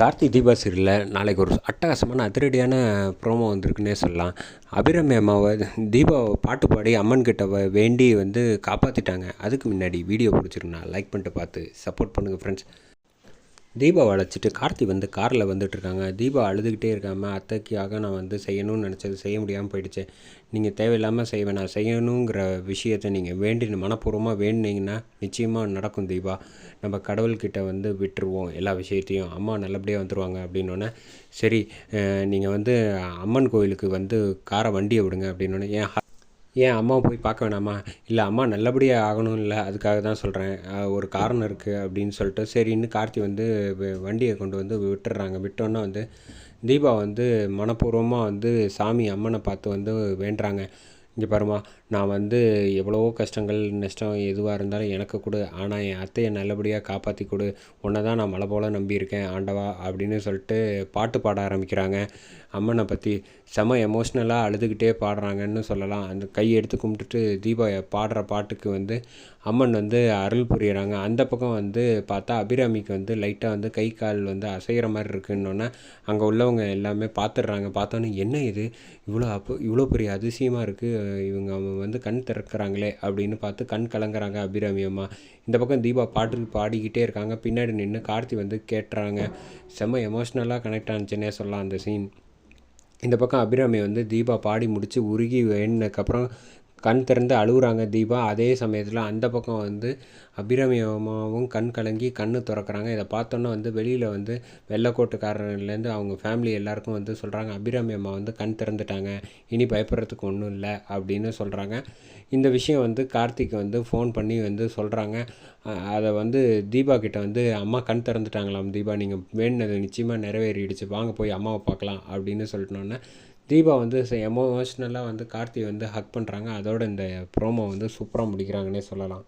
கார்த்தி தீபா சீரியலில் நாளைக்கு ஒரு அட்டகாசமான அதிரடியான ப்ரோமோ வந்திருக்குன்னே சொல்லலாம். அபிராமி அம்மாவை தீபாவை பாட்டு பாடி அம்மன் கிட்ட வேண்டி காப்பாற்றிட்டாங்க. அதுக்கு முன்னாடி வீடியோ பிடிச்சிருக்குண்ணா லைக் பண்ணிட்டு பார்த்து சப்போர்ட் பண்ணுங்கள் ஃப்ரெண்ட்ஸ். தீபாவை அழைச்சிட்டு கார்த்தி காரில் வந்துட்டுருக்காங்க. தீபா அழுதுகிட்டே இருக்காமல் அத்தைக்காக நான் செய்யணும்னு நினச்சது செய்ய முடியாமல் போயிடுச்சு. நீங்கள் தேவையில்லாமல் செய்வேன், நான் செய்யணுங்கிற விஷயத்தை நீங்கள் மனப்பூர்வமாக வேண்டினீங்கன்னா நிச்சயமாக நடக்கும் தீபா. நம்ம கடவுள்கிட்ட விட்டுருவோம் எல்லா விஷயத்தையும், அம்மா நல்லபடியாக வந்துடுவாங்க அப்படின்னோடனே, சரி நீங்கள் அம்மன் கோயிலுக்கு காரை வண்டியை விடுங்க அப்படின்னோடனே, ஏன் அம்மாவை போய் பார்க்க வேணாமா? இல்லை அம்மா நல்லபடியாக ஆகணும், இல்லை அதுக்காக தான் சொல்கிறேன், ஒரு காரணம் இருக்குது அப்படின்னு சொல்லிட்டு சரின்னு கார்த்தி வண்டியை கொண்டு விட்டுடுறாங்க. விட்டோன்னே தீபா மனப்பூர்வமாக சாமி அம்மனை பார்த்து வேண்டுறாங்க. இங்கே பாருமா, நான் எவ்வளவோ கஷ்டங்கள் நஷ்டம் எதுவாக இருந்தாலும் எனக்கு கொடு, ஆனால் என் அத்தையை நல்லபடியாக காப்பாற்றி கொடு, உன்னை தான் நான் மலை போல் நம்பியிருக்கேன் ஆண்டவா அப்படின்னு சொல்லிட்டு பாட்டு பாட ஆரம்பிக்கிறாங்க. அம்மனை பற்றி செம எமோஷ்னலாக அழுதுகிட்டே பாடுறாங்கன்னு சொல்லலாம். அந்த கையை எடுத்து கும்பிட்டுட்டு தீபா பாடுற பாட்டுக்கு அம்மன் அருள் புரியுறாங்க. அந்த பக்கம் பார்த்தா அபிராமிக்கு லைட்டாக கை கால் அசைகிற மாதிரி இருக்குன்னொன்னே அங்கே உள்ளவங்க எல்லாமே பார்த்துடுறாங்க. பார்த்தோன்னே என்ன இது இவ்வளோ பெரிய அதிசயமாக இருக்குது, இவங்க கண் திறக்கிறாங்களே அப்படின்னு பார்த்து கண் கலங்குறாங்க அபிராமி அம்மா. இந்த பக்கம் தீபா பாட்டு பாடிக்கிட்டே இருக்காங்க. பின்னாடி நின்று கார்த்தி கேட்டுறாங்க. செம்ம எமோஷ்னலாக கனெக்ட் ஆனிச்சுன்னே சொல்லலாம் அந்த சீன். இந்த பக்கம் அபிராமி தீபா பாடி முடித்து உருகி வேணுனதுக்கப்புறம் கண் திறந்து அழுகுறாங்க தீபா. அதே சமயத்தில் அந்த பக்கம் அபிராமி அம்மாவும் கண் கலங்கி கண் திறக்கிறாங்க. இதை பார்த்தோன்னே வெளியில் வெள்ளைக்கோட்டுக்காரர்லேருந்து அவங்க ஃபேமிலி எல்லாருக்கும் சொல்கிறாங்க, அபிராமி அம்மா கண் திறந்துட்டாங்க, இனி பயப்படுறதுக்கு ஒன்றும் இல்லை அப்படின்னு சொல்கிறாங்க. இந்த விஷயம் கார்த்திக் ஃபோன் பண்ணி சொல்கிறாங்க. அதை தீபா கிட்ட அம்மா கண் திறந்துட்டாங்களாம் தீபா, நீங்கள் வேணுனது நிச்சயமாக நிறைவேறிடுச்சு, வாங்க போய் அம்மாவை பார்க்கலாம் அப்படின்னு சொல்லிட்டோன்னே தீபா எமோஷ்னலாக கார்த்தி ஹக் பண்ணுறாங்க. அதோட இந்த ப்ரோமோ சூப்பராக முடிக்கிறாங்கன்னே சொல்லலாம்.